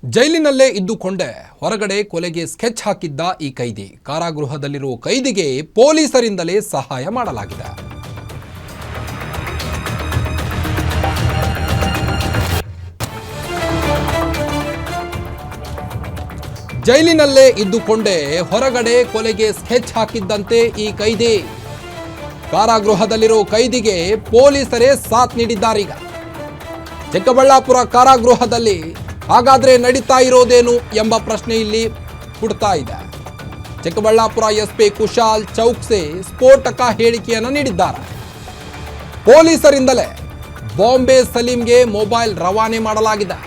ಜೈಲಿನಲ್ಲೇ ಇದ್ದುಕೊಂಡೇ ಹೊರಗಡೆ ಕೊಲೆಗೆ ಸ್ಕೆಚ್ ಹಾಕಿದ್ದ ಈ ಕೈದಿ. ಕಾರಾಗೃಹದಲ್ಲಿರುವ ಕೈದಿಗೆ ಪೊಲೀಸರಿಂದಲೇ ಸಹಾಯ ಮಾಡಲಾಗಿದೆ. ಜೈಲಿನಲ್ಲೇ ಇದ್ದುಕೊಂಡೇ ಹೊರಗಡೆ ಕೊಲೆಗೆ ಸ್ಕೆಚ್ ಹಾಕಿದ್ದಂತೆ ಈ ಕೈದಿ. ಕಾರಾಗೃಹದಲ್ಲಿರುವ ಕೈದಿಗೆ ಪೊಲೀಸರೇ ಸಾಥ್ ನೀಡಿದ್ದಾರೀಗ. ಚಿಕ್ಕಬಳ್ಳಾಪುರ ಕಾರಾಗೃಹದಲ್ಲಿ ಹಾಗಾದ್ರೆ ನಡೀತಾ ಇರೋದೇನು ಎಂಬ ಪ್ರಶ್ನೆ ಇಲ್ಲಿ ಹುಡ್ತಾ ಇದೆ. ಚಿಕ್ಕಬಳ್ಳಾಪುರ ಎಸ್ಪಿ ಕುಶಾಲ್ ಚೌಕ್ಸೆ ಸ್ಫೋಟಕ ಹೇಳಿಕೆಯನ್ನು ನೀಡಿದ್ದಾರೆ. ಪೊಲೀಸರಿಂದಲೇ ಬಾಂಬೆ ಸಲೀಂಗೆ ಮೊಬೈಲ್ ರವಾನೆ ಮಾಡಲಾಗಿದೆ.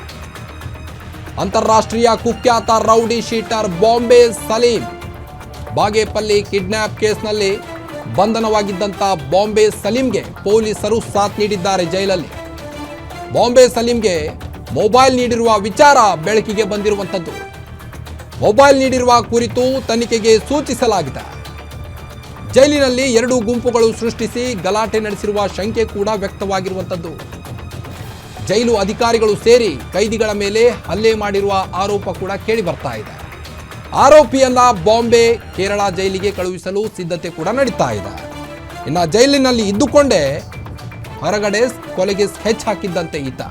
ಅಂತಾರಾಷ್ಟ್ರೀಯ ಕುಖ್ಯಾತ rowdy sheeter Bombay Saleem Bagepalli kidnap ಕೇಸ್ನಲ್ಲಿ ಬಂಧನವಾಗಿದ್ದಂಥ ಬಾಂಬೆ ಸಲೀಂಗೆ ಪೊಲೀಸರು ಸಾಥ್ ನೀಡಿದ್ದಾರೆ. ಜೈಲಲ್ಲಿ ಬಾಂಬೆ ಸಲೀಂಗೆ ಮೊಬೈಲ್ ನೀಡಿರುವ ವಿಚಾರ ಬೆಳಕಿಗೆ ಬಂದಿರುವಂಥದ್ದು. ಮೊಬೈಲ್ ನೀಡಿರುವ ಕುರಿತು ತನಿಖೆಗೆ ಸೂಚಿಸಲಾಗಿದೆ. ಜೈಲಿನಲ್ಲಿ ಎರಡು ಗುಂಪುಗಳು ಸೃಷ್ಟಿಸಿ ಗಲಾಟೆ ನಡೆಸಿರುವ ಶಂಕೆ ಕೂಡ ವ್ಯಕ್ತವಾಗಿರುವಂಥದ್ದು. ಜೈಲು ಅಧಿಕಾರಿಗಳು ಸೇರಿ ಕೈದಿಗಳ ಮೇಲೆ ಹಲ್ಲೆ ಮಾಡಿರುವ ಆರೋಪ ಕೂಡ ಕೇಳಿ ಬರ್ತಾ ಇದೆ. ಆರೋಪಿಯನ್ನ ಬಾಂಬೆ ಕೇರಳ ಜೈಲಿಗೆ ಕಳುಹಿಸಲು ಸಿದ್ಧತೆ ಕೂಡ ನಡೀತಾ ಇದೆ. ಇನ್ನು ಜೈಲಿನಲ್ಲಿ ಇದ್ದುಕೊಂಡೇ ಹೊರಗಡೆ ಕೊಲೆಗೆ ಸ್ಕೆಚ್ ಹಾಕಿದ್ದಂತೆ ಈತ.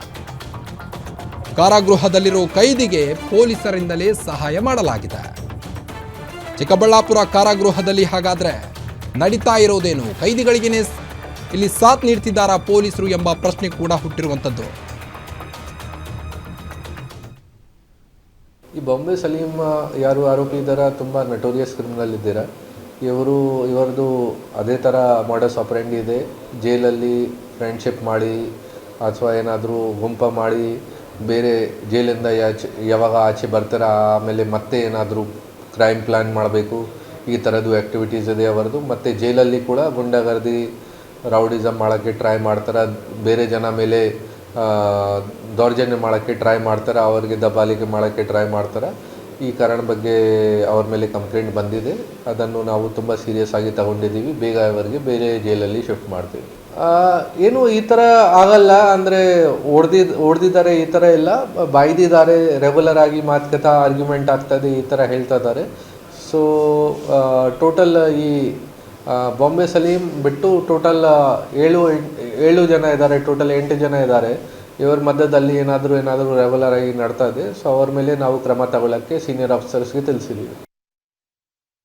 ಕಾರಾಗೃಹದಲ್ಲಿರೋ ಕೈದಿಗೆ ಪೊಲೀಸರಿಂದಲೇ ಸಹಾಯ ಮಾಡಲಾಗಿದೆ. ಚಿಕ್ಕಬಳ್ಳಾಪುರ ಕಾರಾಗೃಹದಲ್ಲಿ ಹಾಗಾದ್ರೆ ನಡೀತಾ ಇರೋದೇನು? ಕೈದಿಗಳಿಗೇನೆ ಇಲ್ಲಿ ಸಾಥ್ ನೀಡ್ತಿದ್ದಾರಾ ಪೊಲೀಸರು ಎಂಬ ಪ್ರಶ್ನೆ ಕೂಡ ಹುಟ್ಟಿರುವಂಥದ್ದು. ಈ ಬಾಂಬೆ ಸಲೀಂ ಯಾರು ಆರೋಪಿ ಇದ್ದಾರ, ತುಂಬ ನಟೋರಿಯಸ್ ಕ್ರಿಮಿನಲ್ ಇದ್ದೀರಾ. ಇವರದು ಅದೇ ಥರ ಮಾಡಸ್ ಆಪರೆಂಡಿ ಇದೆ. ಜೈಲಲ್ಲಿ ಫ್ರೆಂಡ್ಶಿಪ್ ಮಾಡಿ ಅಥವಾ ಏನಾದರೂ ಗುಂಪ ಮಾಡಿ ಬೇರೆ ಜೈಲಿಂದ ಯಾವಾಗ ಆಚೆ ಬರ್ತಾರೆ ಆಮೇಲೆ ಮತ್ತೆ ಏನಾದರೂ ಕ್ರೈಮ್ ಪ್ಲ್ಯಾನ್ ಮಾಡಬೇಕು, ಈ ಥರದ್ದು ಆ್ಯಕ್ಟಿವಿಟೀಸ್ ಇದೆ ಅವರದು. ಮತ್ತು ಜೈಲಲ್ಲಿ ಕೂಡ ಗುಂಡಾಗರ್ದಿ ರೌಡಿಸಮ್ ಮಾಡೋಕ್ಕೆ ಟ್ರೈ ಮಾಡ್ತಾರೆ. ಬೇರೆ ಜನ ಮೇಲೆ ದೌರ್ಜನ್ಯ ಮಾಡೋಕ್ಕೆ ಟ್ರೈ ಮಾಡ್ತಾರೆ, ಅವ್ರಿಗೆ ದಬ್ಬಾಳಿಕೆ ಮಾಡೋಕ್ಕೆ ಟ್ರೈ ಮಾಡ್ತಾರೆ. ಈ ಕಾರಣ ಬಗ್ಗೆ ಅವ್ರ ಮೇಲೆ ಕಂಪ್ಲೇಂಟ್ ಬಂದಿದೆ. ಅದನ್ನು ನಾವು ತುಂಬ ಸೀರಿಯಸ್ ಆಗಿ ತಗೊಂಡಿದ್ದೀವಿ. ಬೇಗ ಅವರಿಗೆ ಬೇರೆ ಜೈಲಲ್ಲಿ ಶಿಫ್ಟ್ ಮಾಡ್ತೀವಿ. ಏನು ಈ ಥರ ಆಗಲ್ಲ, ಅಂದರೆ ಹೊಡೆದಿದ್ದಾರೆ ಈ ಥರ ಎಲ್ಲ ಬಾಯ್ದಿದ್ದಾರೆ. ರೆಗ್ಯುಲರ್ ಆಗಿ ಮಾತುಕತೆ ಆರ್ಗ್ಯುಮೆಂಟ್ ಆಗ್ತದೆ, ಈ ಥರ ಹೇಳ್ತಾ ಇದ್ದಾರೆ. ಸೊ ಟೋಟಲ್ ಈ ಬಾಂಬೆ ಸಲೀಂ ಬಿಟ್ಟು ಟೋಟಲ್ ಏಳು ಜನ ಇದ್ದಾರೆ, ಟೋಟಲ್ 8 ಜನ ಇದ್ದಾರೆ. ಇವರ ಮಧ್ಯದಲ್ಲಿ ಏನಾದರೂ ರೆಗ್ಯುಲರ್ ಆಗಿ ನಡ್ತಾ ಇದೆ. ಸೊ ಅವ್ರ ಮೇಲೆ ನಾವು ಕ್ರಮ ತಗೊಳ್ಳೋಕ್ಕೆ ಸೀನಿಯರ್ ಆಫೀಸರ್ಸ್ಗೆ ತಿಳಿಸಿದ್ದೀವಿ.